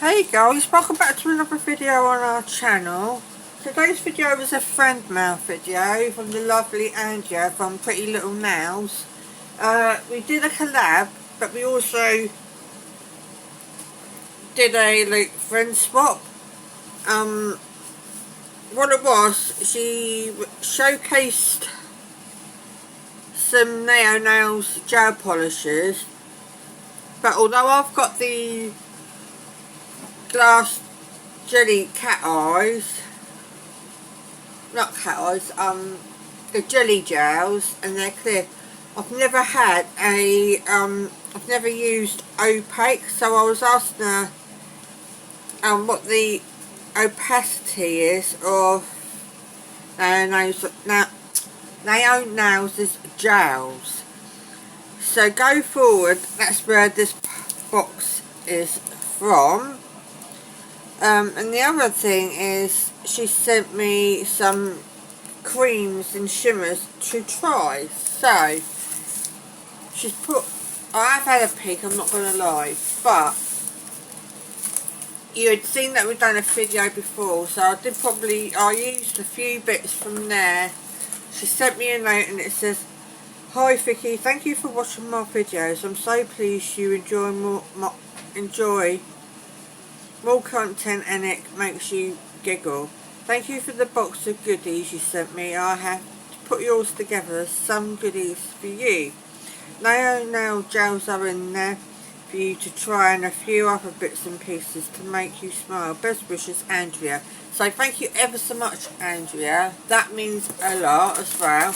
Hey guys, welcome back to another video on our channel. Today's video is a friend mail video from the lovely Andrea from Pretty Little Nails. We did a collab, but we also did a friend swap. What it was, she showcased some NAILZ gel polishes, but although I've got the glass jelly the jelly gels, and they're clear. I've never had I've never used opaque, so I was asking her what the opacity is of NAILZ gels. So go forward, that's where this box is from. And the other thing is, she sent me some creams and shimmers to try. So she's put, I have had a peek, I'm not going to lie, but you had seen that we've done a video before, so I used a few bits from there. She sent me a note and it says, "Hi Vicky, thank you for watching my videos. I'm so pleased you enjoy more content and it makes you giggle. Thank you for the box of goodies you sent me. I have put yours together, some goodies for you. Nail gels are in there for you to try, and a few other bits and pieces to make you smile. Best wishes, Andrea." So thank you ever so much, Andrea. That means a lot as well.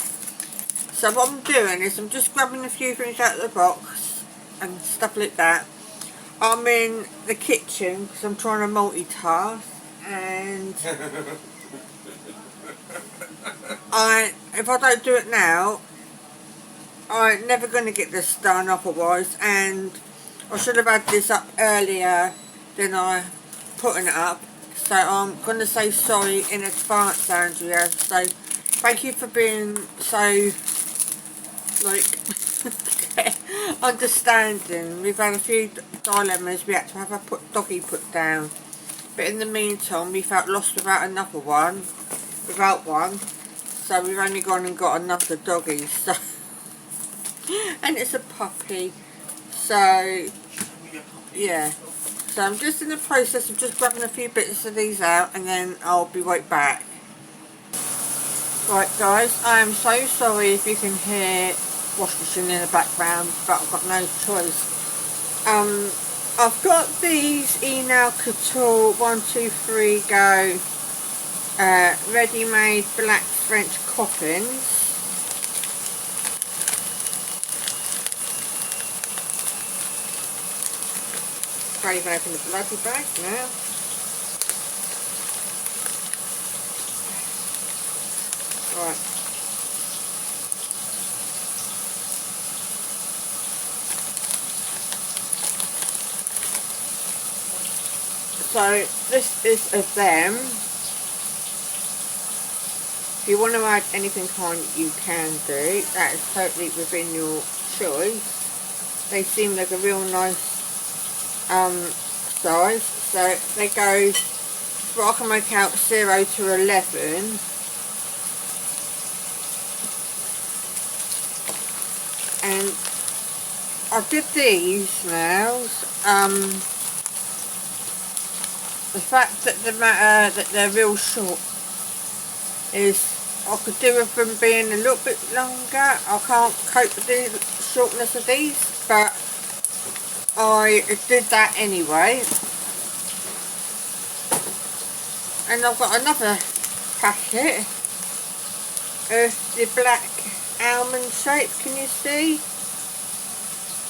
So what I'm doing is I'm just grabbing a few things out of the box and stuff like that. I'm in the kitchen because I'm trying to multitask, and if I don't do it now, I'm never going to get this done otherwise, and I should have had this up earlier than I putting it up. So I'm going to say sorry in advance, Andrea. So thank you for being so understanding. We've had a few dilemmas. We had to have a doggy put down, but in the meantime we felt lost without one, so we've only gone and got another doggy. So and it's a puppy. So yeah, so I'm just in the process of just grabbing a few bits of these out, and then I'll be right back. Right guys, I am so sorry if you can hear wash machine in the background, but I've got no choice. I've got these Nail Couture 123 Go ready-made black French coffins. Can't even open the bloody bag now. Right. So this is of them. If you want to add anything on, you can do. That is totally within your choice. They seem like a real nice size. So they go, I can make out 0 to 11. And I did these nails. The fact that that they're real short is I could do with them being a little bit longer. I can't cope with the shortness of these, but I did that anyway. And I've got another packet of the black almond shape. Can you see?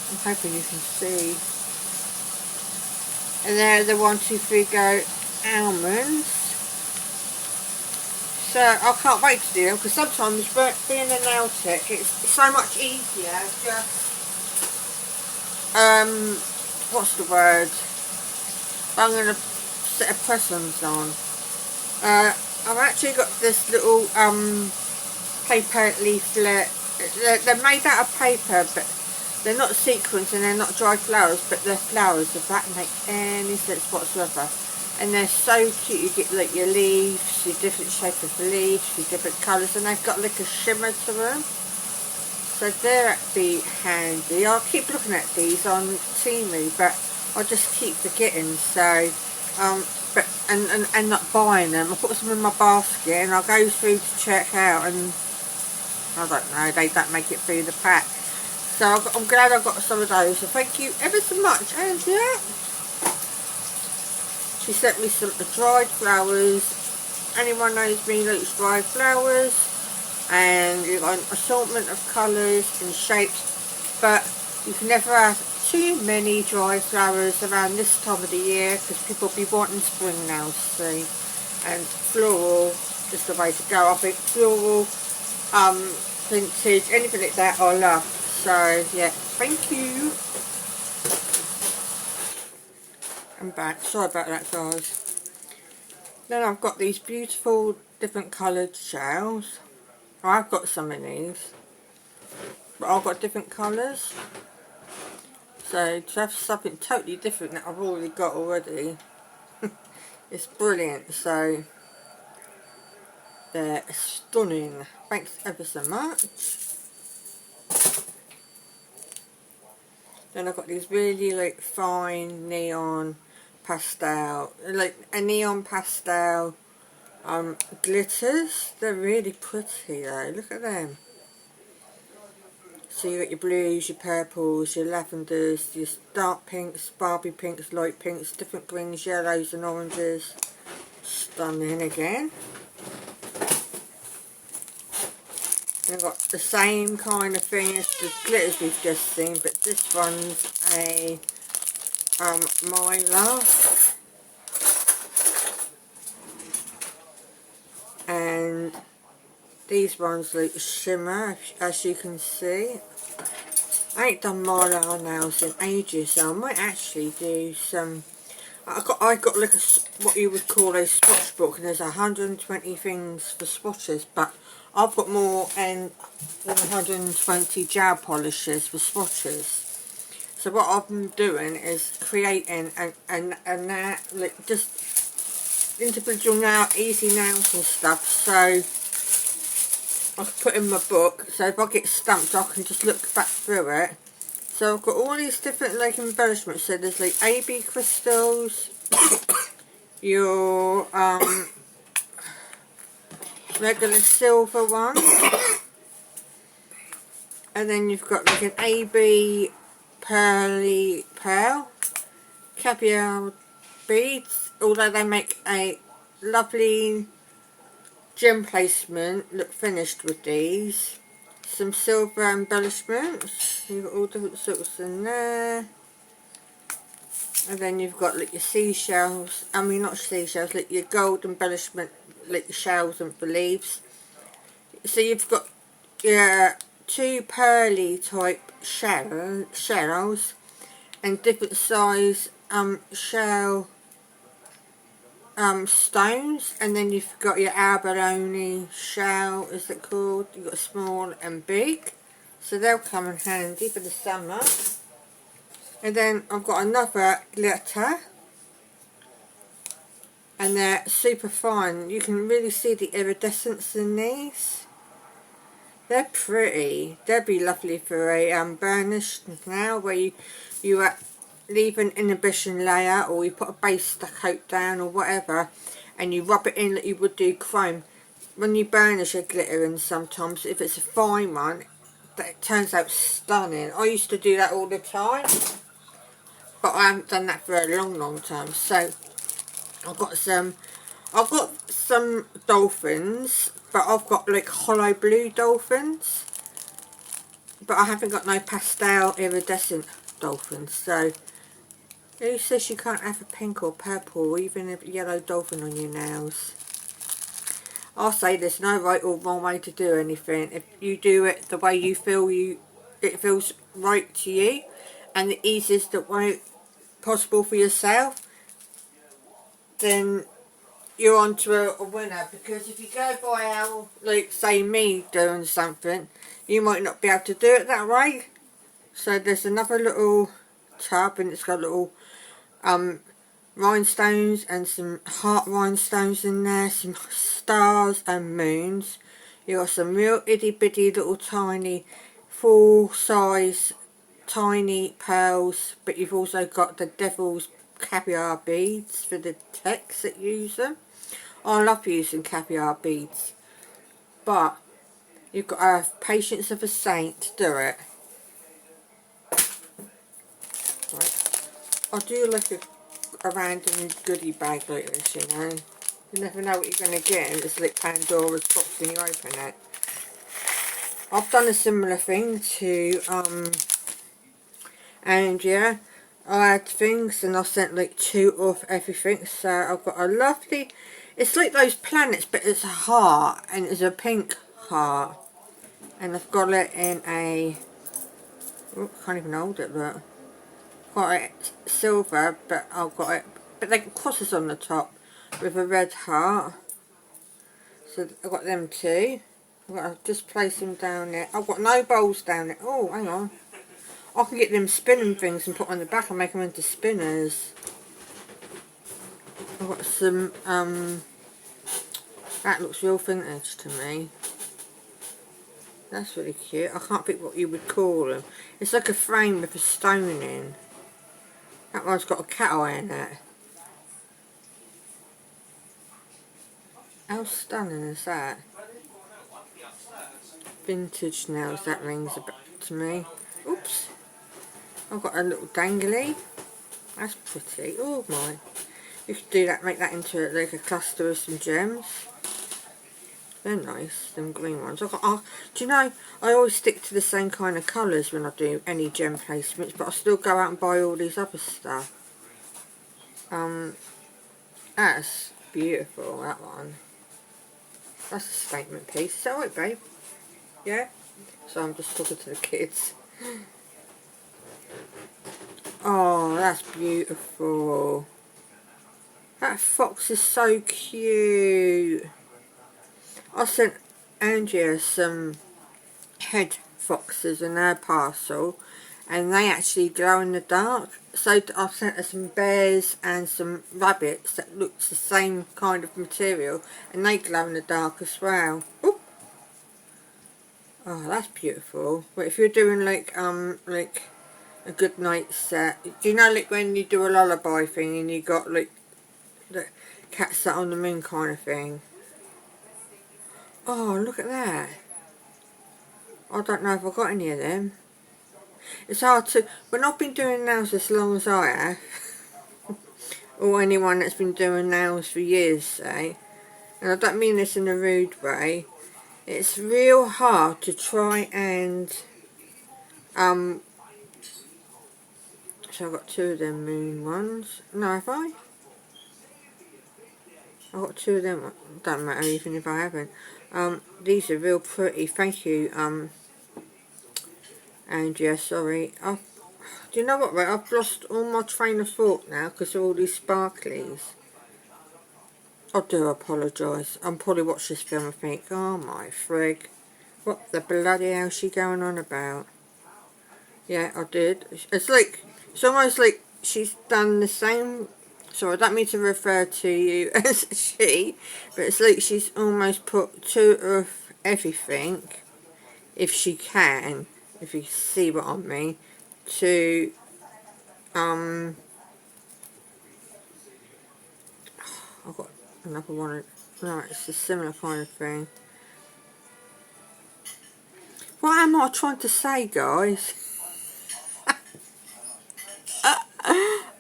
I'm hoping you can see. And they're the 123 Go almonds. So I can't wait to do them, because sometimes being a nail tech, it's so much easier just what's the word? I'm going to set a press-ons on. I've actually got this little paper leaflet. They're made out of paper, but They're not sequins and they're not dried flowers, but they're flowers, if that makes any sense whatsoever. And they're so cute. You get like your leaves, your different shapes of leaves, your different colours, and they've got like a shimmer to them. So they're be handy. I'll keep looking at these on Temu, but I just keep forgetting. So, but and not buying them. I put some in my basket and I'll go through to check out, and I don't know, they don't make it through the pack. So I'm glad I got some of those. So thank you ever so much, Andrea. She sent me some dried flowers. Anyone knows me likes dried flowers. And you've got an assortment of colours and shapes. But you can never have too many dried flowers around this time of the year, because people be wanting spring now, see. And floral is the way to go. I think floral, vintage, anything like that I love. So yeah, thank you. I'm back. Sorry about that, guys. Then I've got these beautiful different coloured shells. I've got some of these, but I've got different colours. So to have something totally different that I've already got already, it's brilliant. So they're stunning. Thanks ever so much. Then I've got these really like fine neon pastel, like a neon pastel glitters. They're really pretty though, look at them. So you got your blues, your purples, your lavenders, your dark pinks, Barbie pinks, light pinks, different greens, yellows and oranges. Stunning again. And I've got the same kind of thing as the glitters we've just seen, but this one's a mylar. And these ones like shimmer, as you can see. I ain't done mylar nails in ages, so I might actually do some. I got like what you would call a swatch book, and there's 120 things for swatches, but I've got more than 120 gel polishes for swatches. So what I've been doing is creating a like just individual nail, easy nails and stuff. So I can put in my book, so if I get stumped I can just look back through it. So I've got all these different like embellishments. So there's like AB crystals, your regular silver one, and then you've got like an AB pearly pearl, caviar beads, although they make a lovely gem placement look finished with these. Some silver embellishments, you've got all different sorts in there. And then you've got like your seashells, I mean not seashells, like your gold embellishment, like your shells and the leaves. So you've got your two pearly type shells and different size shell stones, and then you've got your abalone shell, is it called? You've got small and big, so they'll come in handy for the summer. And then I've got another glitter, and they're super fine. You can really see the iridescence in these. They're pretty. They'd be lovely for a burnished nail, where you leave an inhibition layer, or you put a base coat down or whatever, and you rub it in like you would do chrome. When you burnish a glitter in, sometimes if it's a fine one, that turns out stunning. I used to do that all the time, but I haven't done that for a long time. So I've got some dolphins, but I've got like hollow blue dolphins, but I haven't got no pastel iridescent dolphins. So who says you can't have a pink or purple or even a yellow dolphin on your nails? I'll say there's no right or wrong way to do anything. If you do it the way you feel it feels right to you, and the easiest way possible for yourself, then you're on to a winner. Because if you go by how, like say me doing something, you might not be able to do it that way. So there's another little tub, and it's got little rhinestones and some heart rhinestones in there, some stars and moons. You got some real itty bitty little tiny full size tiny pearls, but you've also got the devil's caviar beads for the techs that use them. I love using caviar beads, but you've got to have patience of a saint to do it. Right. I do like a random goodie bag like this, you know. You never know what you're going to get, and it's like Pandora's box when you open it. I've done a similar thing to Andrea. I had things and I sent like 2 of everything, so I've got a lovely, it's like those planets but it's a heart, and it's a pink heart, and I've got it in a, oh, can't even hold it, look, got it silver, but I've got it, but they got crosses on the top with a red heart, so I've got them 2. I've got to just place them down there. I've got no bowls down there. Oh, hang on, I can get them spinning things and put on the back and make them into spinners. I've got some, that looks real vintage to me. That's really cute. I can't think what you would call them. It's like a frame with a stone in. That one's got a cat eye in it. How stunning is that? Vintage nails, that rings a bit to me. Oops. I've got a little dangly. That's pretty. Oh my. You could do that, make that into like a cluster of some gems. They're nice, them green ones. Do you know, I always stick to the same kind of colours when I do any gem placements, but I still go out and buy all these other stuff. That's beautiful, that one. That's a statement piece. Is that right, babe? Yeah? So I'm just talking to the kids. Oh, that's beautiful. That fox is so cute. I sent Andrea some head foxes in her parcel, and they actually glow in the dark. So I've sent her some bears and some rabbits that looks the same kind of material, and they glow in the dark as well. Ooh. Oh, that's beautiful. But if you're doing like a good night set, do you know like when you do a lullaby thing and you got like the cat sat on the moon kind of thing? Oh, look at that. I don't know if I've got any of them. It's hard to, when I've been doing nails as long as I have, or anyone that's been doing nails for years, say, and I don't mean this in a rude way, it's real hard to try and, so I've got 2 of them moon ones. No, have I? I've got 2 of them, don't matter even if I haven't. These are real pretty, thank you, Andrea, sorry. Do you know what, right, I've lost all my train of thought now because of all these sparklies. I do apologise. I'll probably watch this film and think, oh my frig, what the bloody hell is she going on about? Yeah, I did. It's like, it's almost like she's done the same, so I don't mean to refer to you as she, but it's like she's almost put 2 of everything, if she can, if you see what I mean, to, I've got another one, no, it's a similar kind of thing. What am I trying to say, guys?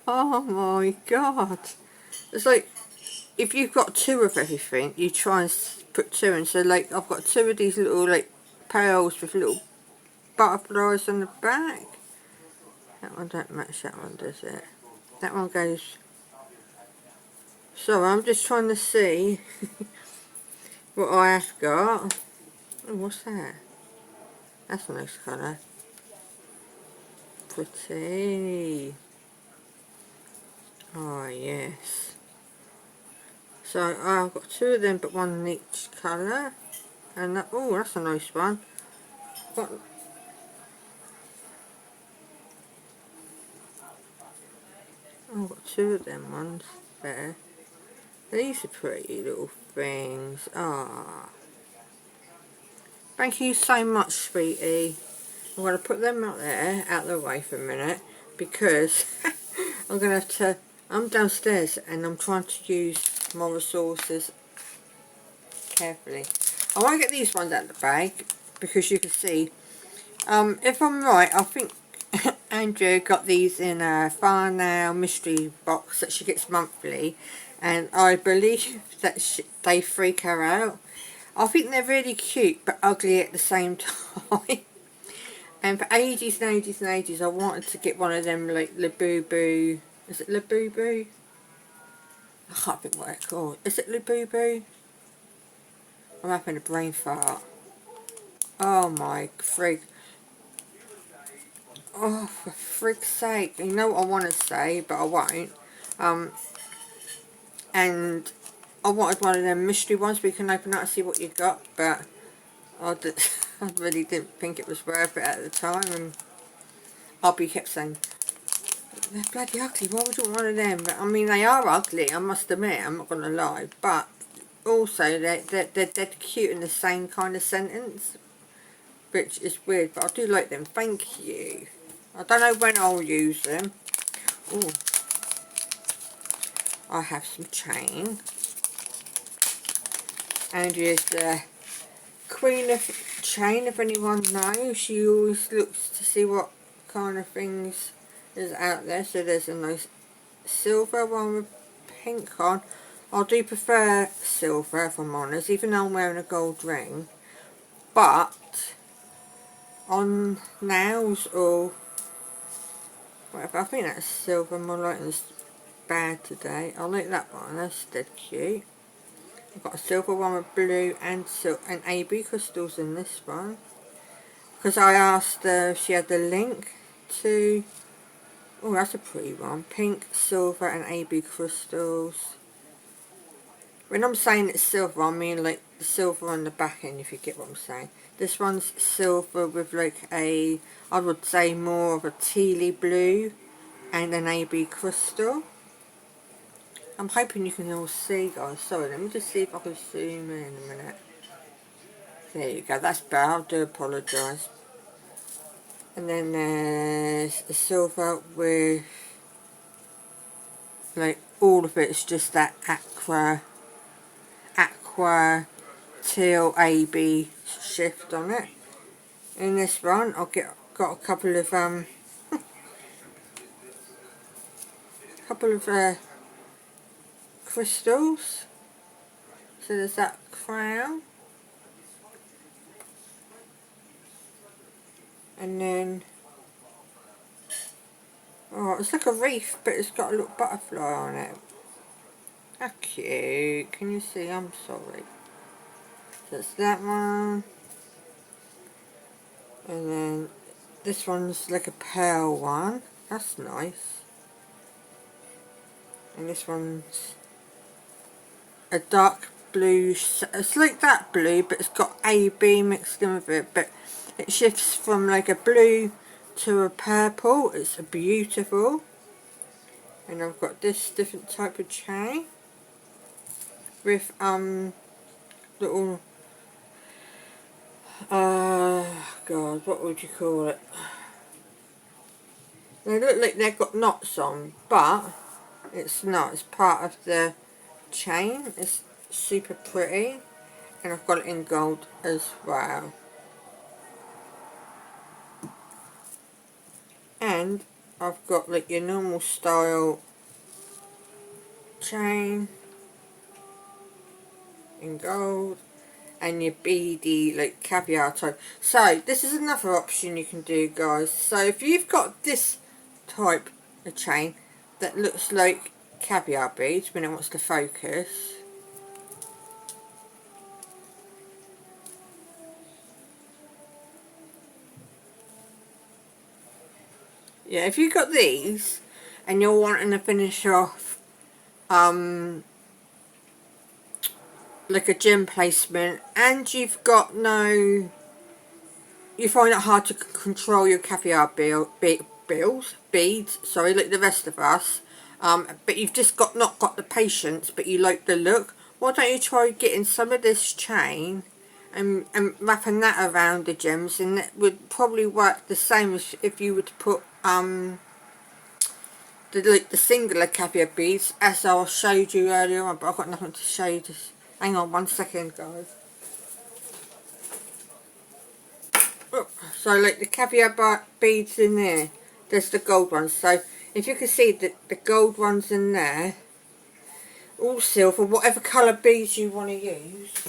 Oh my god. It's like, if you've got 2 of everything, you try and put 2 in. So like, I've got 2 of these little like pearls with little butterflies on the back. That one don't match that one, does it? That one goes... So I'm just trying to see what I have got. Oh, what's that? That's a nice colour. Pretty. Oh yes. So I've got 2 of them, but 1 in each colour. And that, oh, that's a nice one. Got, Oh, I've got two of them ones there. These are pretty little things. Ah, thank you so much, sweetie. I'm going to put them out there, out of the way for a minute, because I'm going to have to, I'm downstairs and I'm trying to use my resources carefully. I want to get these ones out of the bag, because you can see, if I'm right, I think Andrea got these in a FRIENDMAIL mystery box that she gets monthly, and I believe that they freak her out. I think they're really cute but ugly at the same time. And for ages and ages and ages I wanted to get one of them, like Labubu. Is it Labubu? I can't think what it's called. Is it Labubu? I'm having a brain fart. Oh my frig. Oh, for frig's sake. You know what I want to say, but I won't. And I wanted one of them mystery ones where you can open up and see what you got, but I really didn't think it was worth it at the time. And Albie kept saying, they're bloody ugly, why would you want one of them? But, I mean, they are ugly, I must admit, I'm not going to lie. But also, they're dead cute in the same kind of sentence, which is weird, but I do like them. Thank you. I don't know when I'll use them. Oh, I have some chain. Andrea's the queen of chain, if anyone knows. She always looks to see what kind of things is out there. So there's a nice silver one with pink on. I do prefer silver, if I'm honest, even though I'm wearing a gold ring. But on NAILZ or whatever, I think that's silver. My lighting's bad today. I like that one, that's dead cute. I've got a silver one with blue and AB crystals in this one. Because I asked her if she had the link to... Oh, that's a pretty one. Pink, silver and AB crystals. When I'm saying it's silver, I mean like the silver on the back end, if you get what I'm saying. This one's silver with like a, I would say more of a tealy blue and an AB crystal. I'm hoping you can all see, guys. Sorry, let me just see if I can zoom in a minute. There you go, that's better. I do apologise. And then there's a silver with, like, all of it's just that aqua teal AB shift on it. In this one, got a couple of crystals. So there's that crown, and then oh, it's like a wreath, but it's got a little butterfly on it. How cute! Can you see? I'm sorry. That's that one, and then this one's like a pearl one. That's nice. And this one's a dark blue. It's like that blue, but it's got AB mixed in with it. But it shifts from like a blue to a purple. It's beautiful. And I've got this different type of chain with little God, what would you call it? They look like they've got knots on, but it's not. It's part of the chain. It's super pretty, and I've got it in gold as well. And I've got like your normal style chain in gold, and your beady like caviar type. So this is another option you can do, guys. So if you've got this type of chain that looks like caviar beads when it wants to focus, yeah, if you've got these and you're wanting to finish off like a gem placement, and you've got no, you find it hard to control your caviar beads, sorry, like the rest of us, but you've just not got the patience, but you like the look, why don't you try getting some of this chain and wrapping that around the gems, and it would probably work the same as if you were to put the singular caviar beads, as I showed you earlier on, but I've got nothing to show you. Just hang on 1 second, guys. So like the caviar beads in there, there's the gold ones. So if you can see the gold ones in there, all silver, whatever colour beads you want to use,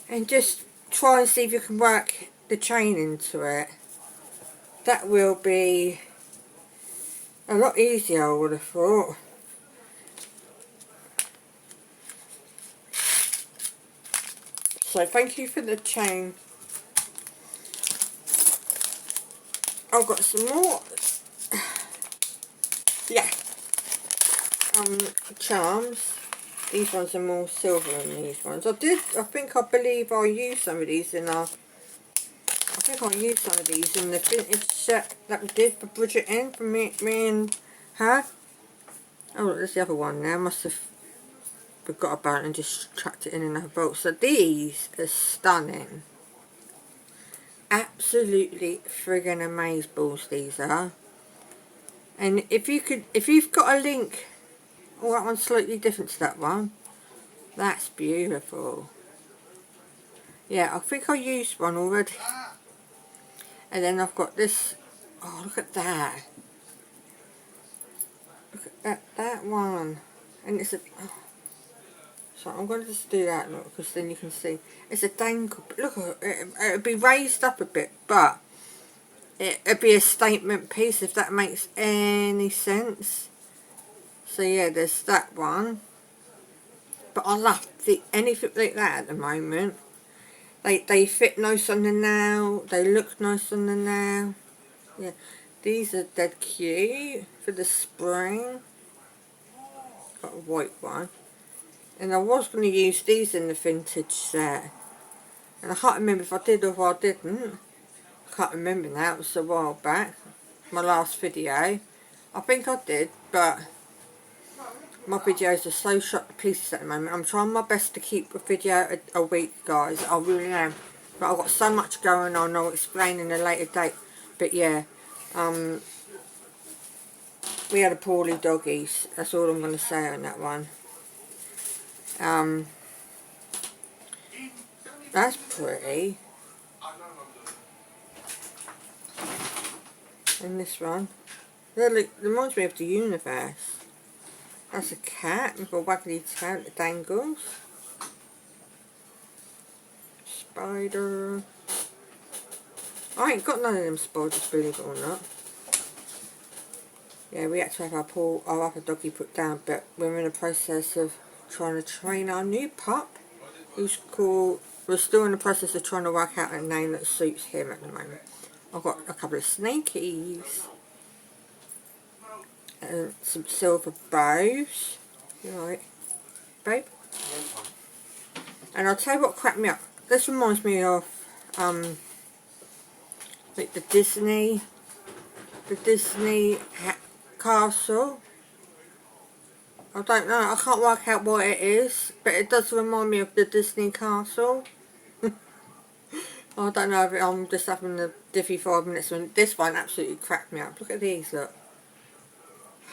and just try and see if you can work the chain into it. That will be a lot easier, I would have thought. So thank you for the chain. I've got some more, yeah, charms. These ones are more silver than these ones. I believe I used some of these in our, I think I used some of these in the vintage set that we did for Bridget in, for me and her. Oh look, there's the other one now. I must have forgot about it and just chucked it in another box. So these are stunning. Absolutely friggin' amazeballs these are. And if you've got a link, oh, that one's slightly different to that one. That's beautiful. Yeah, I think I used one already. And then I've got this. Oh, look at that. Look at that one. And it's a, oh. So I'm going to just do that, look, because then you can see. It's a dangle. Look, it'll be raised up a bit, but it'll be a statement piece, if that makes any sense. So yeah, there's that one. But I love anything like that at the moment. They fit nice on the nail. They look nice on the nail. Yeah, these are dead cute for the spring. Got a white one. And I was going to use these in the vintage set. And I can't remember if I did or if I didn't. I can't remember now. It was a while back. My last video. I think I did, but my videos are so shot to pieces at the moment. I'm trying my best to keep a video a week, guys. I really am. But I've got so much going on. I'll explain in a later date. But yeah, we had a poorly doggies. That's all I'm going to say on that one. That's pretty. And this one, it reminds me of the universe. That's a cat with a waggly tail that dangles. Spider. I ain't got none of them spiders, believe it or not. Yeah, we had to have our other doggy put down, but we're in the process of trying to train our new pup, who's called, we're still in the process of trying to work out a name that suits him at the moment. I've got a couple of snakies and some silver bows. You alright, babe? And I'll tell you what cracked me up. This reminds me of like the Disney castle. I don't know, I can't work out what it is, but it does remind me of the Disney castle. I don't know if I'm just having a diffy 5 minutes when this one absolutely cracked me up. Look at these, look.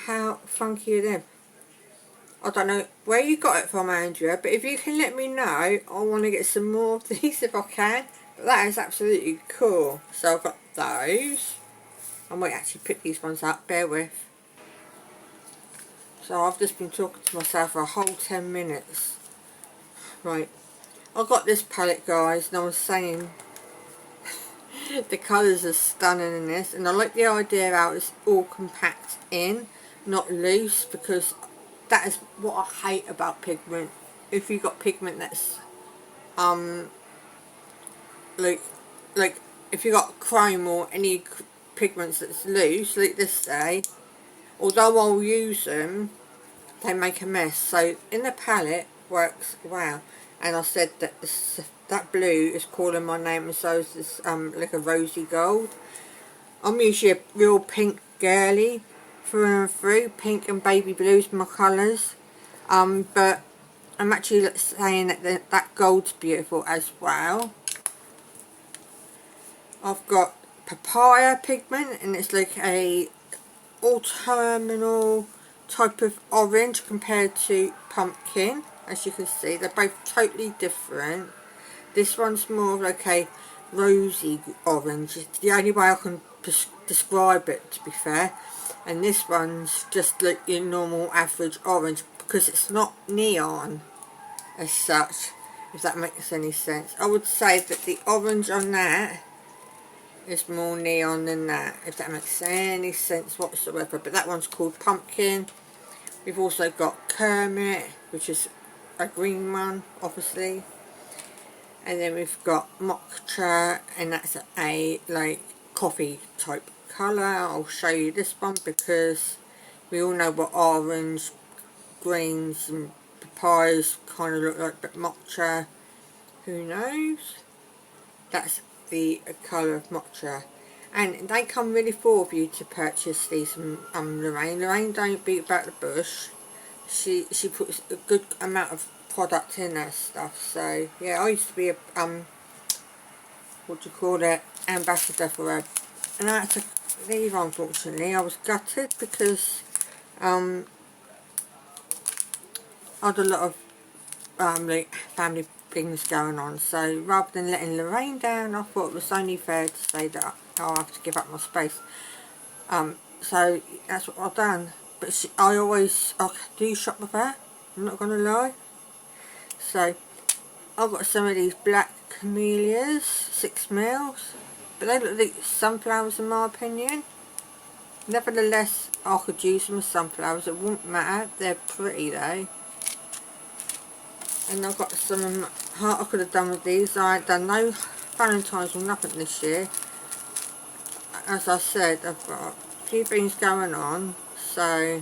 How funky are them? I don't know where you got it from, Andrea, but if you can let me know, I want to get some more of these if I can. But that is absolutely cool. So I've got those. I might actually pick these ones up, bear with. So I've just been talking to myself for a whole 10 minutes. Right, I got this palette, guys, and I was saying the colours are stunning in this, and I like the idea how it's all compact in, not loose, because that is what I hate about pigment. If you got pigment that's like if you got chrome or any pigments that's loose, like this say, although I'll use them, they make a mess. So in the palette works wow. And I said that that blue is calling my name, and so is this like a rosy gold. I'm usually a real pink girly, through and through. Pink and baby blue is my colours, but I'm actually saying that that gold's beautiful as well. I've got papaya pigment, and it's like a autumnal type of orange compared to pumpkin. As you can see, they're both totally different. This one's more like a rosy orange. It's the only way I can describe it, to be fair. And this one's just like your normal average orange, because it's not neon as such, if that makes any sense. I would say that the orange on that is more neon than that, if that makes any sense whatsoever. But that one's called pumpkin. We've also got Kermit, which is a green one, obviously. And then we've got mocha, and that's a like coffee type colour. I'll show you this one because we all know what orange, greens and papayas kind of look like, but mocha, who knows? That's the colour of mocha. And they come really full of you to purchase these from Lorraine don't beat about the bush. She puts a good amount of product in her stuff. So yeah, I used to be a what do you call it, ambassador for her, and I had to leave, unfortunately. I was gutted because I had a lot of like family things going on, so rather than letting Lorraine down, I thought it was only fair to say that I'll have to give up my space. So that's what I've done. But I do shop with her, I'm not going to lie. So I've got some of these black camellias, 6mm, but they look like sunflowers in my opinion. Nevertheless, I could use them as sunflowers, it wouldn't matter, they're pretty though. And I've got some heart I could have done with these. I ain't done no Valentine's or nothing this year. As I said, I've got a few things going on, so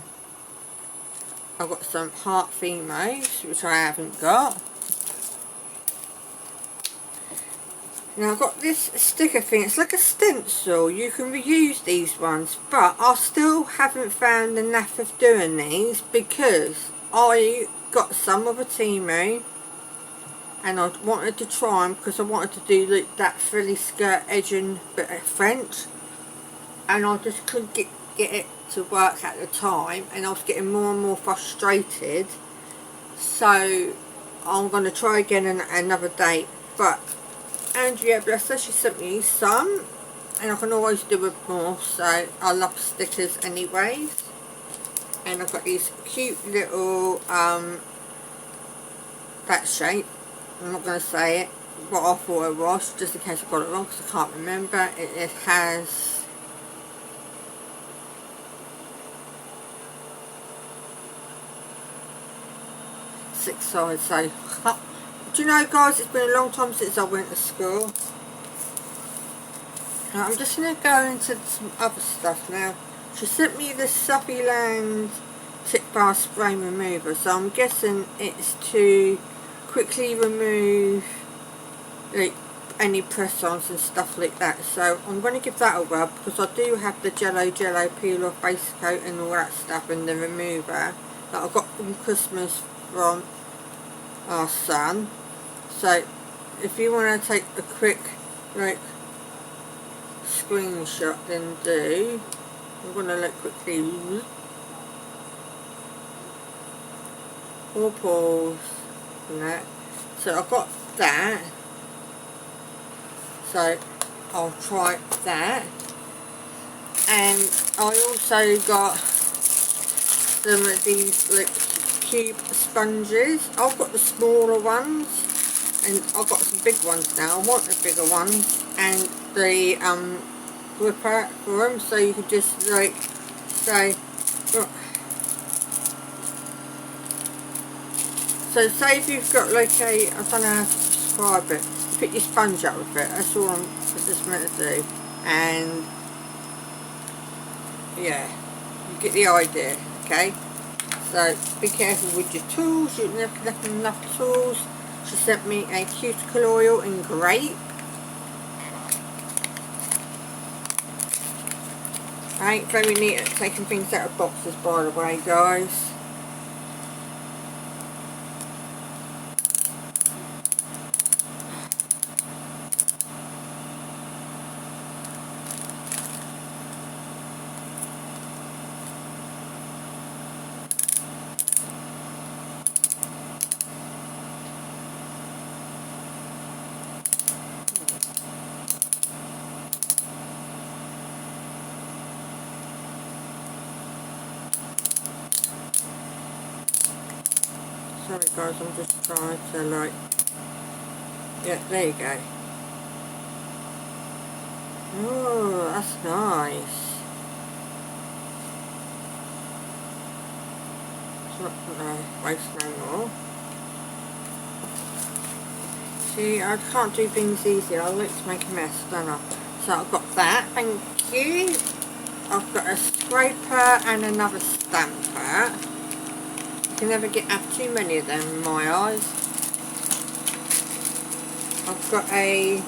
I've got some heart themos, which I haven't got. Now I've got this sticker thing, it's like a stencil, you can reuse these ones, but I still haven't found the knack of doing these because I got some of a Timu and I wanted to try them because I wanted to do like that frilly skirt edging but French, and I just couldn't get it to work at the time, and I was getting more and more frustrated. So I'm going to try again another day. But Andrea, bless her, she sent me some, and I can always do with more, so I love stickers anyways. And I've got these cute little that shape, I'm not going to say it what I thought it was, just in case I got it wrong because I can't remember. It has 6 sides, so do you know guys, it's been a long time since I went to school. Now, I'm just going to go into some other stuff now. She sent me the Suffyland tip bar spray remover, so I'm guessing it's to quickly remove like any press-ons and stuff like that. So I'm going to give that a rub because I do have the Jello peel off base coat and all that stuff, and the remover that I got from Christmas from our son. So if you want to take a quick like screenshot, then do. I'm going to look quickly. Or pause and that. So I've got that. So I'll try that. And I also got some of these like cube sponges. I've got the smaller ones, and I've got some big ones now. I want the bigger ones, and the gripper for them, so you could just like say, look. So say if you've got like a, I don't know how to describe it, you pick your sponge up with it, that's all I'm just meant to do, and yeah, you get the idea, okay? So be careful with your tools, you never left enough tools. She sent me a cuticle oil in grape. I ain't very neat at taking things out of boxes, by the way, guys. Sorry guys, I'm just trying to like, yeah, there you go. Oh, that's nice. It's not gonna waste no more. See, I can't do things easy. I like to make a mess, don't I? So I've got that, thank you. I've got a scraper and another stamper. You can never have too many of them in my eyes. I've got a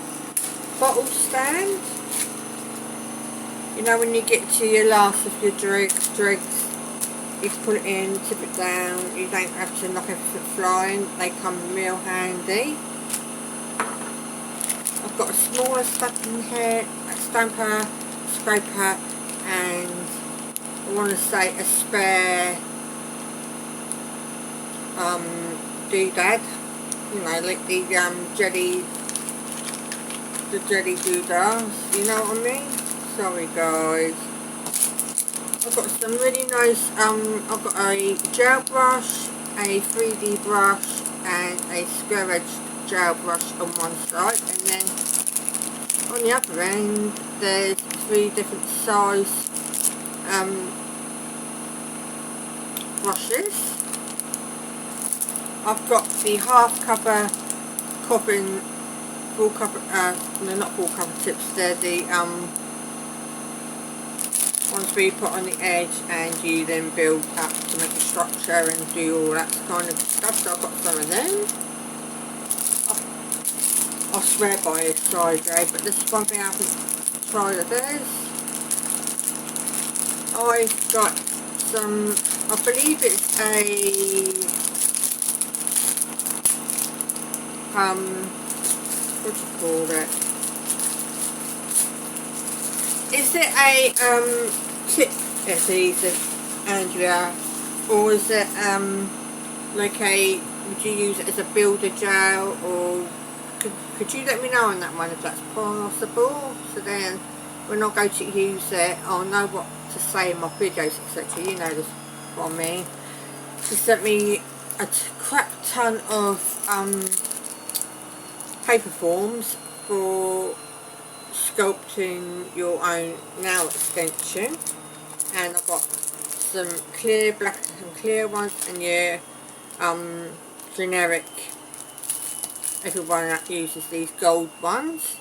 bottle stand. You know when you get to your last of your drinks, you can put it in, tip it down, you don't have to knock everything flying, they come real handy. I've got a smaller stamper, scraper, and I want to say a spare doodad, you know, like the jelly doodads, you know what I mean? Sorry guys. I've got some really nice, I've got a gel brush, a 3D brush, and a square edged gel brush on one side, and then on the other end there's 3 different size brushes. I've got the half cover cobbing, full cover, no not full cover tips, they're the ones where you put on the edge and you then build up to make a structure and do all that kind of stuff. So I've got some of them. I swear by a side grade, but this is one thing I haven't tried of theirs. I've got some, I believe it's a what do you call it? Is it a tip adhesive, Andrea, or is it like a, would you use it as a builder gel, or could you let me know on that one if that's possible, so then when I go to use it I'll know what to say in my videos, etc. You know this, what I mean. She sent me a crap ton of paper forms for sculpting your own nail extension, and I've got some clear black and clear ones, and yeah, generic, everyone that uses these gold ones.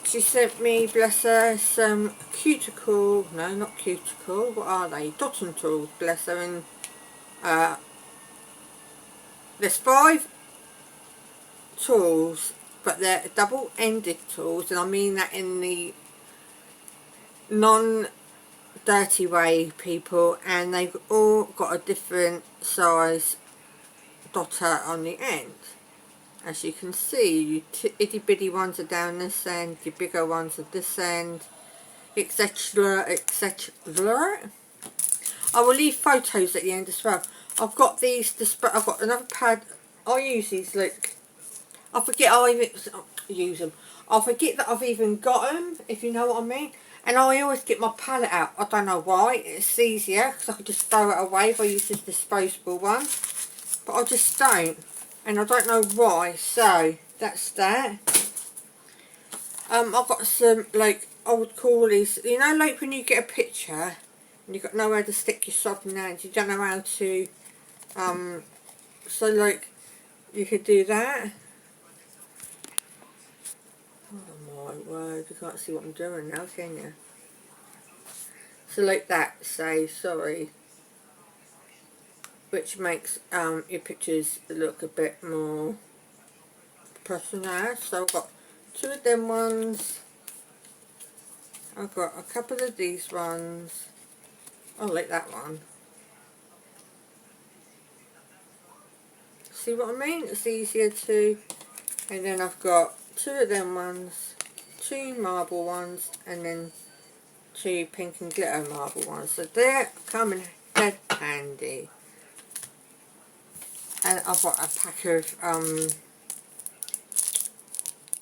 She sent me, bless her, some cuticle, no not cuticle, what are they, dotting tools, bless her, and there's 5 tools, but they're double-ended tools, and I mean that in the non-dirty way, people, and they've all got a different size dotter on the end. As you can see, your itty-bitty ones are down this end, your bigger ones are this end, etc, etc. I will leave photos at the end as well. I've got these, I've got another pad. I use these, like, I forget I even use them. I forget that I've even got them, if you know what I mean. And I always get my palette out. I don't know why. It's easier because I can just throw it away if I use this disposable one. But I just don't. And I don't know why. So, that's that. I've got some, like, I would call these, you know, like when you get a picture and you've got nowhere to stick your sodding hands. You don't know how to, so, like, you could do that. Oh my word, you can't see what I'm doing now, can you? So like that, say, sorry. Which makes your pictures look a bit more personalised. So I've got 2 of them ones. I've got a couple of these ones. I like that one. See what I mean? It's easier to. And then I've got 2 of them ones, 2 marble ones, and then 2 pink and glitter marble ones. So they're coming dead handy. And I've got a pack of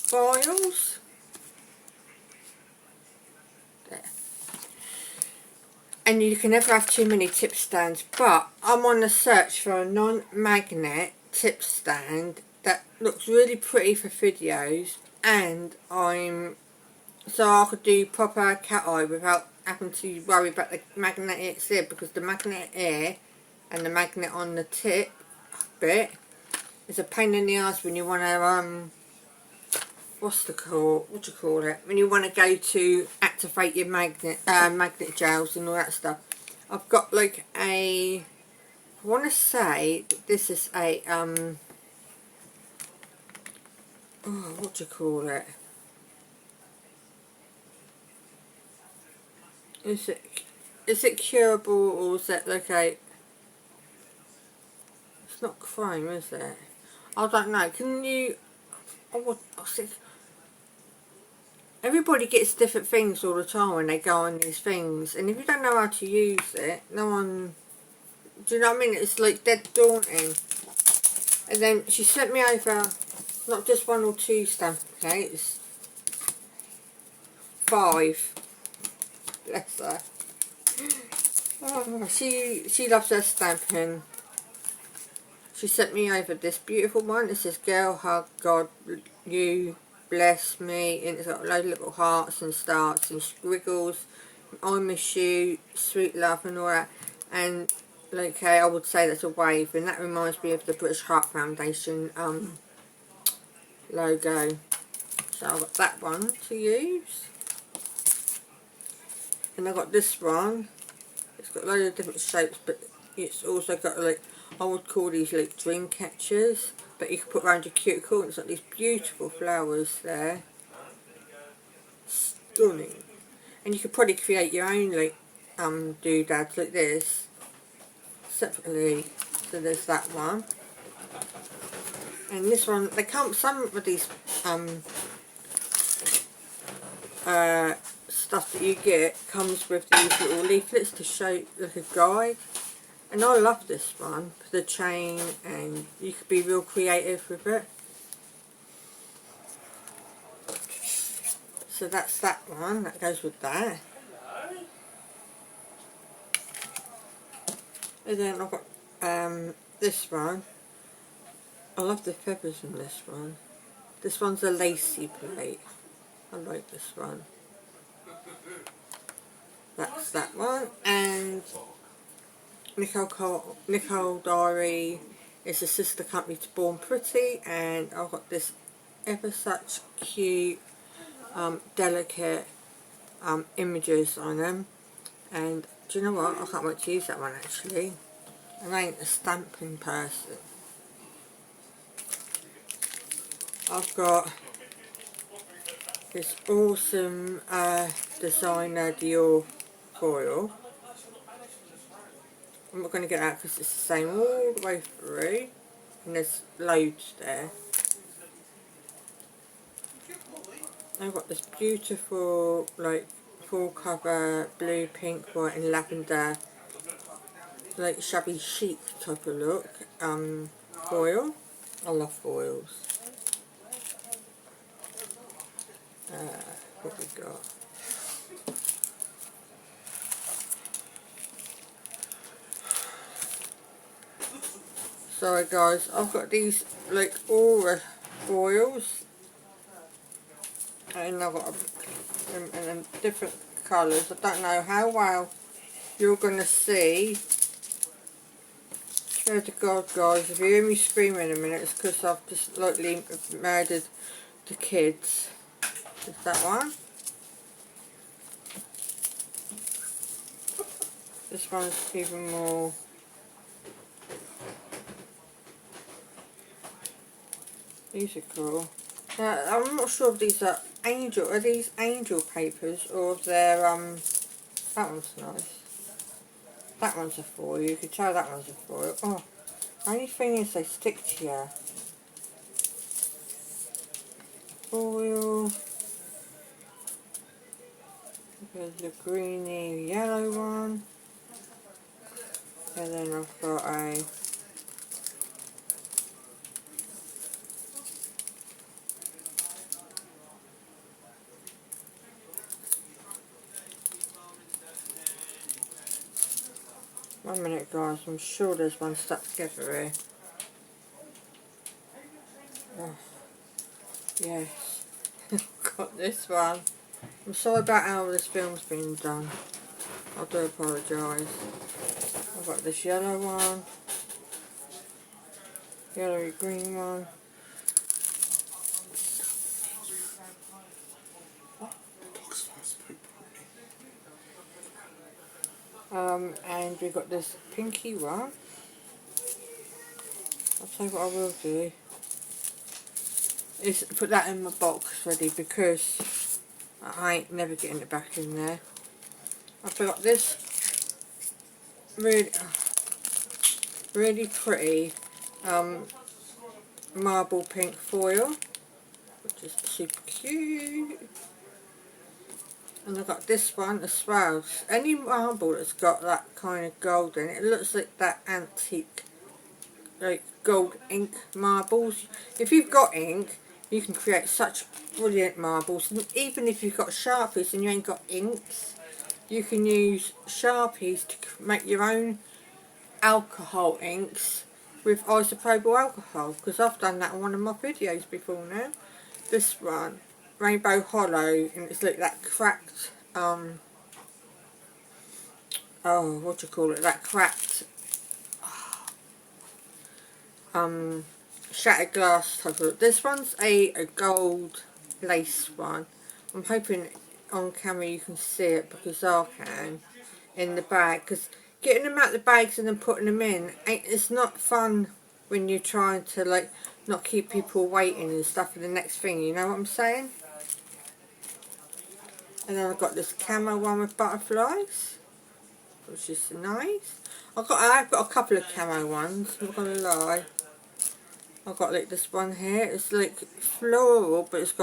files. There. And you can never have too many tip stands, but I'm on the search for a non-magnet tip stand that looks really pretty for videos, and so I could do proper cat eye without having to worry about the magnetic zip, because the magnet here and the magnet on the tip bit is a pain in the ass when you want to what do you call it, when you want to go to activate your magnet gels and all that stuff. I've got like I want to say that this is a what do you call it? Is it curable, or is it like a? It's not chrome, is it? I don't know. Can you? Oh, everybody gets different things all the time when they go on these things, and if you don't know how to use it, no one. Do you know what I mean? It's like dead daunting. And then she sent me over not just 1 or 2 stamp plates, 5. Bless her. Oh, she loves her stamping. She sent me over this beautiful one. It says, "Girl, hug God, you bless me," and it's got a load of little hearts and stars and squiggles. I miss you, sweet love, and all that. And like I would say that's a wave, and that reminds me of the British Heart Foundation logo. So I've got that one to use. And I've got this one. It's got a load of different shapes, but it's also got, like, I would call these like dream catchers, but you can put around your cuticle, and it's got these beautiful flowers there. Stunning. And you could probably create your own like doodads like this separately. So there's that one. And this one, they come, some of these stuff that you get comes with these little leaflets to show like a guide. And I love this one for the chain, and you could be real creative with it. So that's that one, that goes with that. And then I've got this one. I love the feathers in this one. This one's a lacy plate. I like this one. That's that one. And Nicole Diary is a sister company to Born Pretty, and I've got this ever such cute delicate images on them. And do you know what? I can't wait to use that one actually. I ain't a stamping person. I've got this awesome designer Dior foil. I'm not going to get out because it's the same all the way through, and there's loads there. I've got this beautiful like full cover blue, pink, white and lavender, like shabby chic type of look foil. I love foils. What we got? Sorry guys, I've got these like aura foils, and I've got them in different colours. I don't know how well you're going to see. Swear to God guys, if you hear me screaming in a minute, it's because I've just lightly murdered the kids. Is that one? This one's even more. These are cool. I'm not sure if these are angel, are these angel papers, or they're, that one's nice. That one's a foil, you can tell that one's a foil. Oh, only thing is they stick to you. Foil. There's the greeny yellow one. And then I've got a one minute guys, I'm sure there's one stuck together here. Oh, yes. Got this one. I'm sorry about how this film's been done. I do apologise. I've got this yellow one, yellowy green one. And we've got this pinky one. I'll tell you what I will do is put that in my box ready, because I ain't never getting it back in there. I've got this really pretty marble pink foil, which is super cute. And I've got this one as well. Any marble that's got that kind of gold in it, it looks like that antique, like gold ink marbles. If you've got ink, you can create such brilliant marbles. And even if you've got Sharpies and you ain't got inks, you can use Sharpies to make your own alcohol inks with isopropyl alcohol, because I've done that on one of my videos before now. This one, Rainbow Hollow, and it's like that cracked, oh, what do you call it, that cracked, shattered glass type of. This one's a gold lace one. I'm hoping on camera you can see it, because I can, in the bag, because getting them out the bags and then putting them in, it's not fun when you're trying to like not keep people waiting and stuff for the next thing, you know what I'm saying? And then I've got this camo one with butterflies, which is nice. I've got a couple of camo ones, I'm not gonna lie. I've got like this one here, it's like floral, but it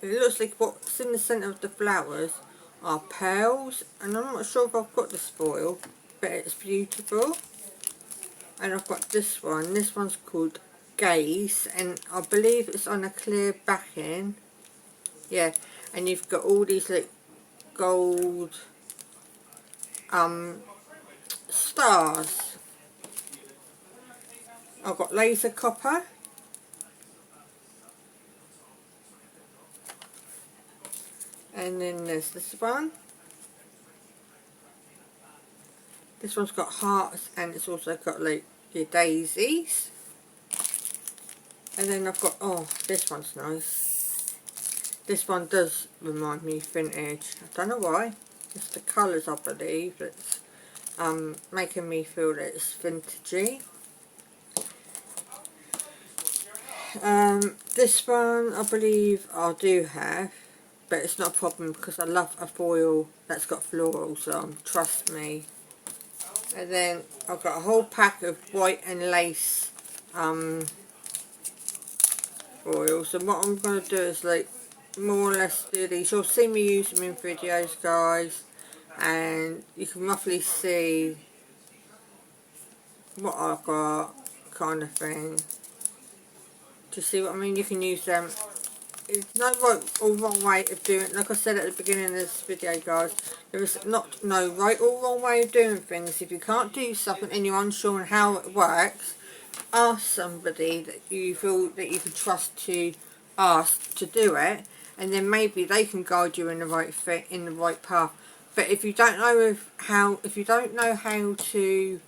looks like what's in the centre of the flowers are pearls, and I'm not sure if I've got this foil, but it's beautiful. And I've got this one's called Gaze, and I believe it's on a clear backing. Yeah, and you've got all these like gold stars. I've got laser copper, and then there's this one. This one's got hearts, and it's also got like your daisies. And then I've got, oh, this one's nice. This one does remind me of vintage. I don't know why. It's the colours, I believe, that's making me feel that it's vintagey. This one I believe I do have, but it's not a problem because I love a foil that's got florals on, trust me. And then I've got a whole pack of white and lace foils, and what I'm going to do is like more or less do these. You'll see me use them in videos guys, and you can roughly see what I've got, kind of thing. Do you see what I mean? You can use them. There's no right or wrong way of doing it. Like I said at the beginning of this video guys, there is no right or wrong way of doing things. If you can't do something and you're unsure on how it works, ask somebody that you feel that you can trust to ask to do it, and then maybe they can guide you in the right fit, in the right path. But if you don't know how to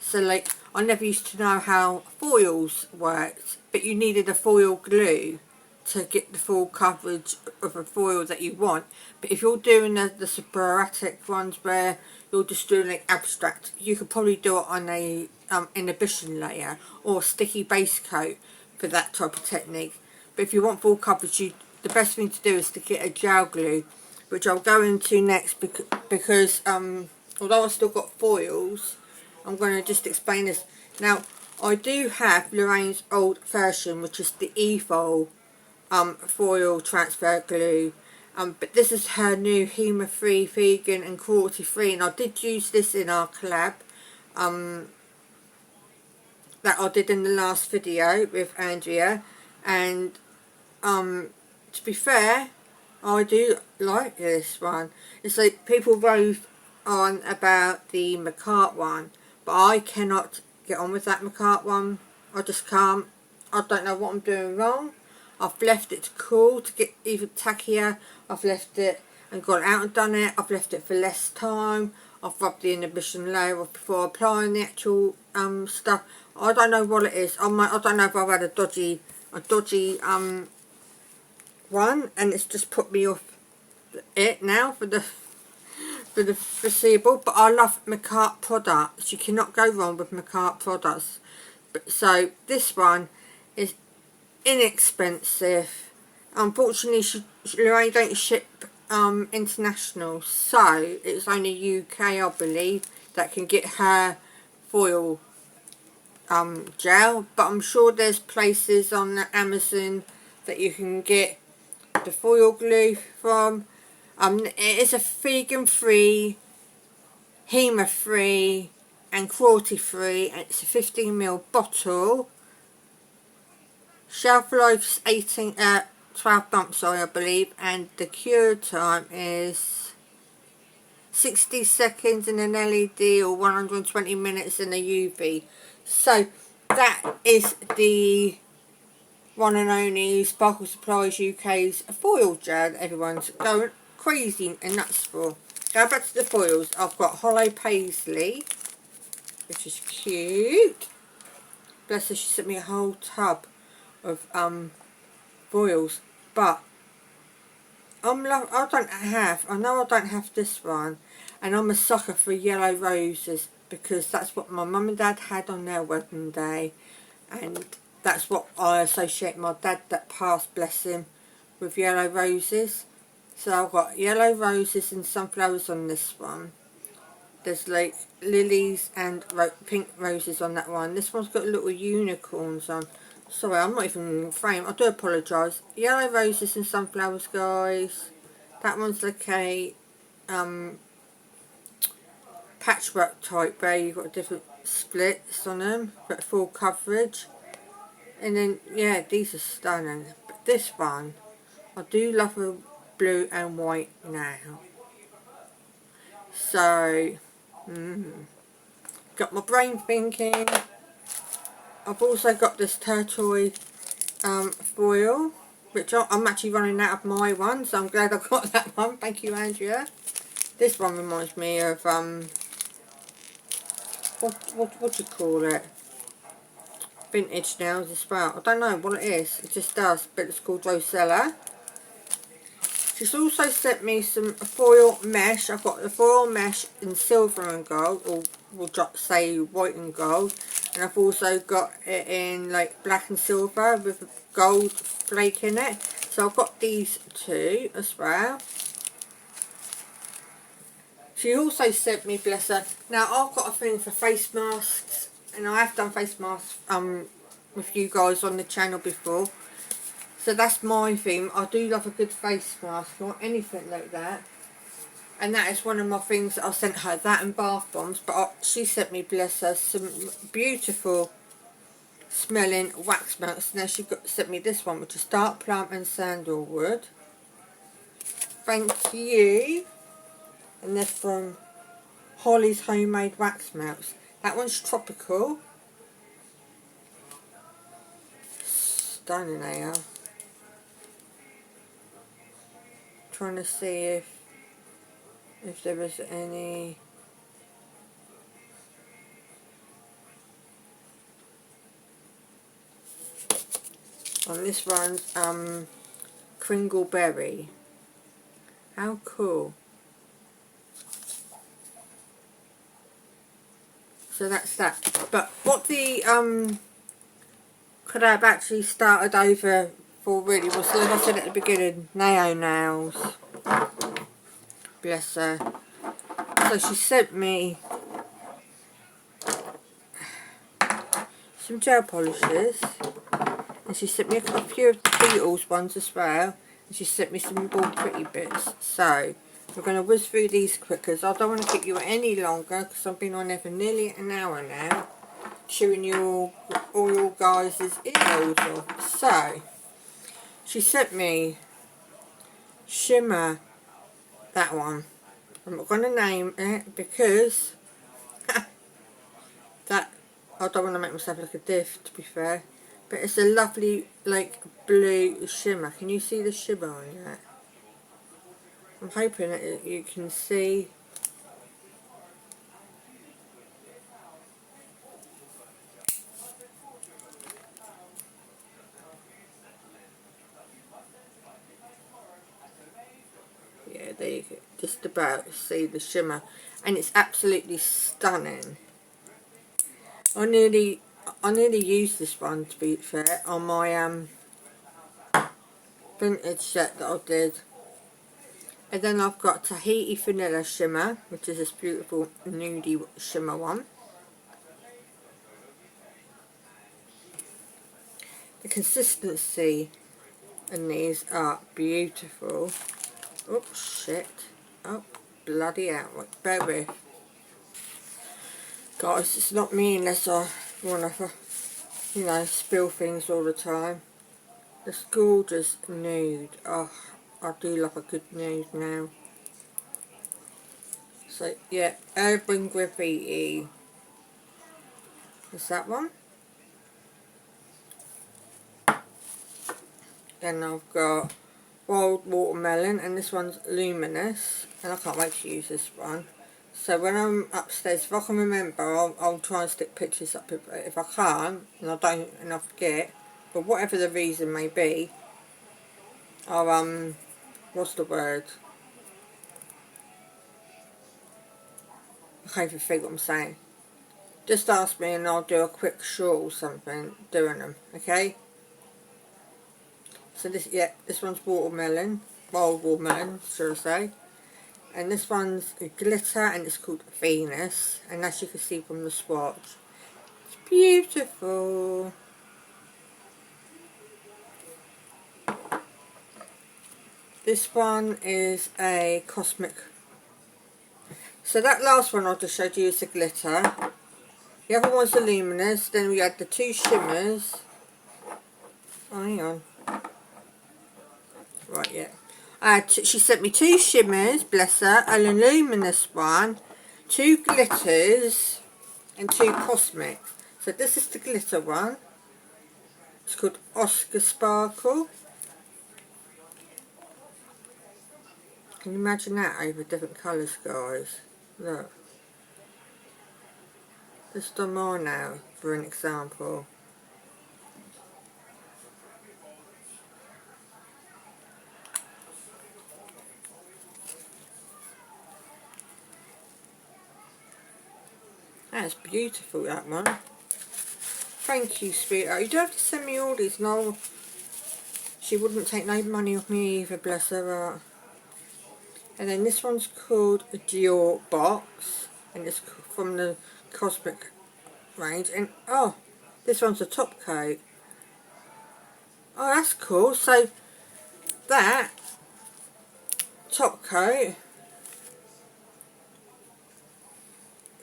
so like, I never used to know how foils worked, but you needed a foil glue to get the full coverage of a foil that you want. But if you're doing the sporadic ones where you're just doing like abstract, you could probably do it on a inhibition layer or sticky base coat for that type of technique. But if you want full coverage, the best thing to do is to get a gel glue, which I'll go into next because although I've still got foils, I'm going to just explain this. Now, I do have Lorraine's old version, which is the e-foil foil transfer glue. But this is her new HEMA-free, vegan and cruelty-free, and I did use this in our collab that I did in the last video with Andrea, and to be fair, I do like this one. It's like people rave on about the McCart one, but I cannot get on with that McCart one. I just can't. I don't know what I'm doing wrong. I've left it to cool to get even tackier. I've left it and gone out and done it. I've left it for less time. I've rubbed the inhibition layer off before applying the actual stuff. I don't know what it is. I don't know if I've had a dodgy one, and it's just put me off it now for the foreseeable. But I love McCart products. You cannot go wrong with McCart products. So this one is inexpensive. Unfortunately, Lorraine don't ship international, so it's only UK, I believe, that can get her foil gel. But I'm sure there's places on Amazon that you can get the foil glue from. It is a vegan free, HEMA free and cruelty free, and it's a 15ml bottle. Shelf life is 12 months, sorry, I believe, and the cure time is 60 seconds in an LED or 120 minutes in a UV. So that is the one and only Sparkle Supplies UK's foil gel that everyone's going crazy and nuts for. Go back to the foils. I've got Hollow Paisley, which is cute. Bless her, she sent me a whole tub of foils, but I know I don't have this one, and I'm a sucker for yellow roses because that's what my mum and dad had on their wedding day, and that's what I associate my dad that passed, bless him, with yellow roses. So I've got yellow roses and sunflowers on this one. There's like lilies and pink roses on that one. This one's got little unicorns on. Sorry, I'm not even in frame. I do apologise. Yellow roses and sunflowers, guys. That one's like a patchwork type where you've got different splits on them, but full coverage. And then, yeah, these are stunning. But this one, I do love a blue and white now. So, got my brain thinking. I've also got this turquoise foil, which I'm actually running out of my one, so I'm glad I got that one. Thank you, Andrea. This one reminds me of what do you call it? Vintage nails as well. I don't know what it is. It just does, but it's called Rosella. She's also sent me some foil mesh. I've got the foil mesh in silver and gold, or we'll just say white and gold. And I've also got it in like black and silver with a gold flake in it. So I've got these two as well. She also sent me, bless her. Now I've got a thing for face masks, and I have done face masks with you guys on the channel before. So that's my theme. I do love a good face mask or anything like that. And that is one of my things that I sent her, that and bath bombs. But she sent me, bless her, some beautiful smelling wax melts. Now she sent me this one, which is dark plum and sandalwood. Thank you. And they're from Holly's Homemade Wax Melts. That one's tropical. Stunning they are. Trying to see if there was any. On this one's Kringleberry. How cool. So that's that. But what the collab actually started over for really was, like I said at the beginning, NAILZ. Bless her. So she sent me some gel polishes, and she sent me a few of the Beatles ones as well, and she sent me some more pretty bits. So we're going to whiz through these quick, because I don't want to keep you any longer, because I've been on there for nearly an hour now, chewing you all your guys' ears off. So she sent me Shimmer, that one. I'm not going to name it because that, I don't want to make myself look a diff, to be fair, but it's a lovely like blue shimmer. Can you see the shimmer on that? I'm hoping that you can see. Yeah, there you go. Just about see the shimmer, and it's absolutely stunning. I nearly used this one, to be fair, on my vintage set that I did. And then I've got Tahiti Vanilla Shimmer, which is this beautiful nudie shimmer one. The consistency in these are beautiful. Oh shit. Oh bloody hell. Wait, bear with. Guys, it's not me unless I want to, you know, spill things all the time. This gorgeous nude. Oh, I do love a good nude now. So yeah, Urban Graffiti is that one. Then I've got Wild Watermelon, and this one's Luminous, and I can't wait to use this one. So when I'm upstairs, if I can remember, I'll try and stick pictures up. If I can't, and I don't, and I forget, but whatever the reason may be, I'll what's the word? I can't even think what I'm saying. Just ask me and I'll do a quick short or something doing them, okay? So this, yeah, this one's watermelon, wild watermelon, should I say. And this one's glitter, and it's called Venus. And as you can see from the swatch, it's beautiful. This one is a cosmic. So that last one I just showed you is a glitter. The other one's the luminous. Then we had the two shimmers. Oh, hang on. Right, yeah. She sent me two shimmers, bless her, a luminous one, two glitters, and two cosmic. So this is the glitter one. It's called Oscar Sparkle. Can you imagine that over different colours, guys? Look. Just on mine now, for an example. That's beautiful, that one. Thank you, sweetheart. You don't have to send me all these. No, she wouldn't take no money off me either, bless her. And then this one's called a Dior Box, and it's from the Cosmic range. And oh, this one's a top coat. Oh, that's cool. So that top coat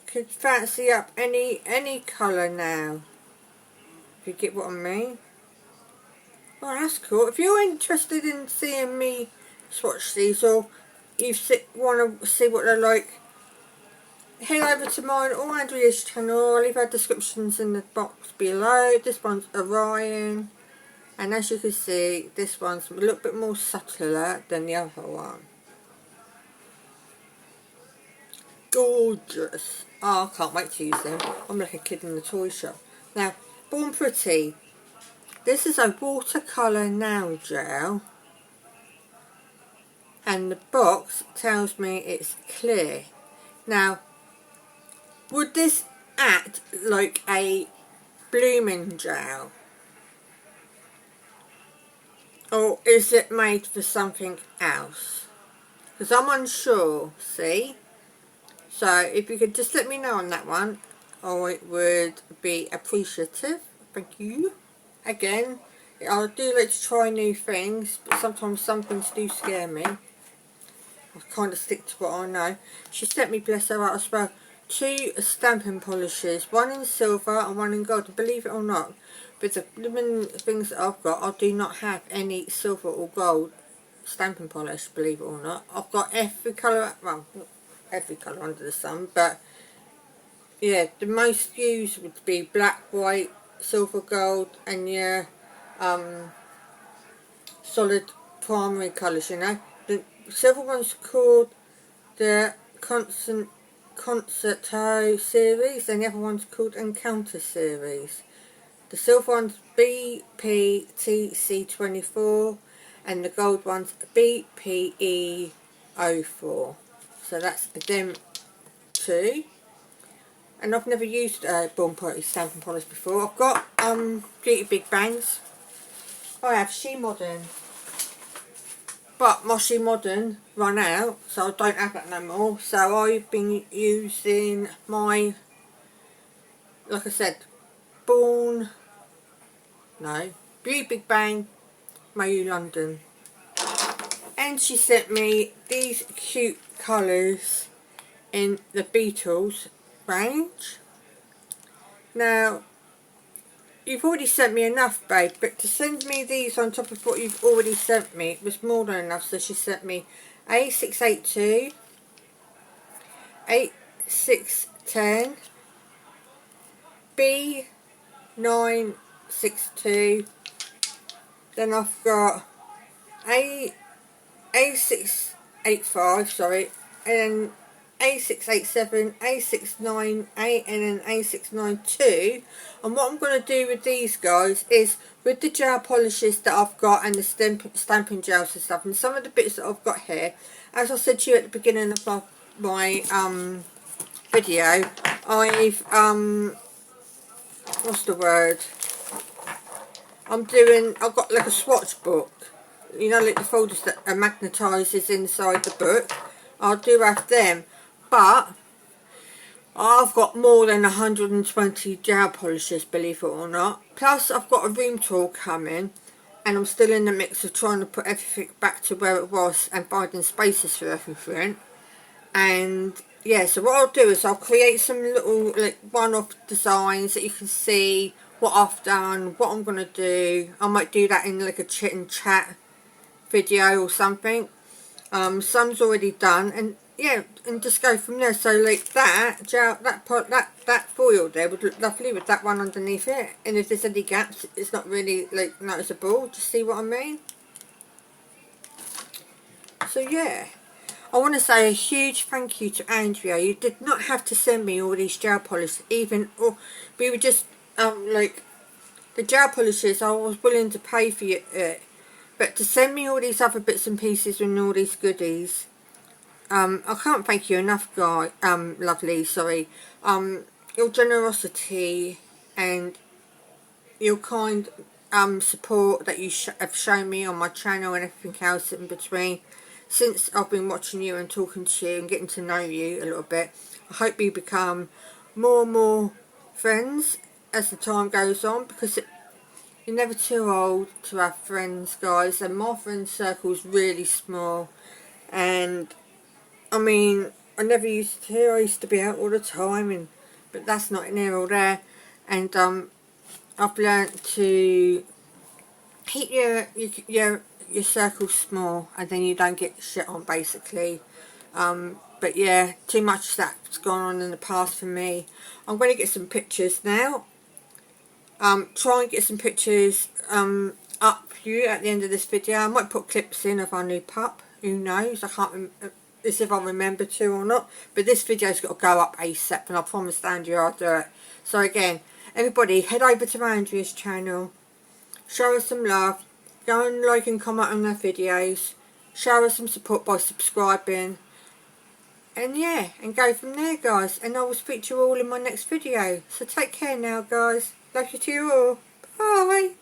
could fancy up any colour now, if you get what I mean. Oh, that's cool. If you're interested in seeing me swatch these, or you want to see what they're like, head over to mine or Andrea's channel. I'll leave our descriptions in the box below. This one's Orion, and as you can see, this one's a little bit more subtler than the other one. Gorgeous. Oh, I can't wait to use them. I'm like a kid in the toy shop. Now, Born Pretty. This is a watercolour nail gel, and the box tells me it's clear. Now, would this act like a blooming gel? or is it made for something else? Because I'm unsure, see? So if you could just let me know on that one, I would be appreciative. Thank you. Again, I do like to try new things, but sometimes some things do scare me. I kind of stick to what I know. She sent me, bless her heart as well, 2 stamping polishes, one in silver and one in gold. Believe it or not, but the living things that I've got, I do not have any silver or gold stamping polish, believe it or not. I've got every colour, well, not every colour under the sun, but yeah, the most used would be black, white, silver, gold, and yeah, solid primary colours, you know. The silver one's called the Concerto series, and the other one's called Encounter series. The silver one's BPTC24, and the gold one's BPE04. So that's them 2. And I've never used Born Party stamping polish before. I've got Beauty Big Bangs. I have She Modern, but my She Modern run out, so I don't have that no more. So I've been using my, like I said, Beauty Big Bang, Mayu London. And she sent me these cute colours in the Beatles range. Now, you've already sent me enough, babe, but to send me these on top of what you've already sent me was more than enough. So she sent me A682, A610, B962, then I've got A685, sorry, and then A687, A698, and then A692. And what I'm going to do with these guys is, with the gel polishes that I've got and the stamping gels and stuff, and some of the bits that I've got here, as I said to you at the beginning of my video, I've what's the word? I've got like a swatch book. You know, like the folders that are magnetises inside the book. I do have them, but I've got more than 120 gel polishes, believe it or not. Plus I've got a room tour coming, and I'm still in the mix of trying to put everything back to where it was and finding spaces for everything. And yeah, so what I'll do is I'll create some little like one-off designs that you can see what I've done, what I'm going to do. I might do that in like a chit and chat video or something. Some's already done, and yeah, and just go from there. So like that foil there would look lovely with that one underneath it, and if there's any gaps, it's not really like noticeable. Just see what I mean? So yeah, I want to say a huge thank you to Andrea. You did not have to send me all these gel polishes, or we were just like the gel polishes I was willing to pay for you, but to send me all these other bits and pieces and all these goodies, I can't thank you enough, guy. Lovely, sorry. Your generosity and your kind support that you have shown me on my channel and everything else in between since I've been watching you and talking to you and getting to know you a little bit. I hope we become more and more friends as the time goes on, because you're never too old to have friends, guys, and my friend circle is really small. And I mean, I never used to. I used to be out all the time, but that's not in here or there. And I've learnt to keep your circle small, and then you don't get shit on, basically. But yeah, too much of that's gone on in the past for me. I'm going to get some pictures now. Try and get some pictures up for you at the end of this video. I might put clips in of our new pup. Who knows? I can't remember if I remember to or not. But this video's got to go up ASAP, and I promised Andrea I'll do it. So again, everybody, head over to Andrea's channel. Show us some love. Go and like and comment on their videos. Show us some support by subscribing. And yeah, and go from there, guys. And I will speak to you all in my next video. So take care now, guys. Love you to you all. Bye.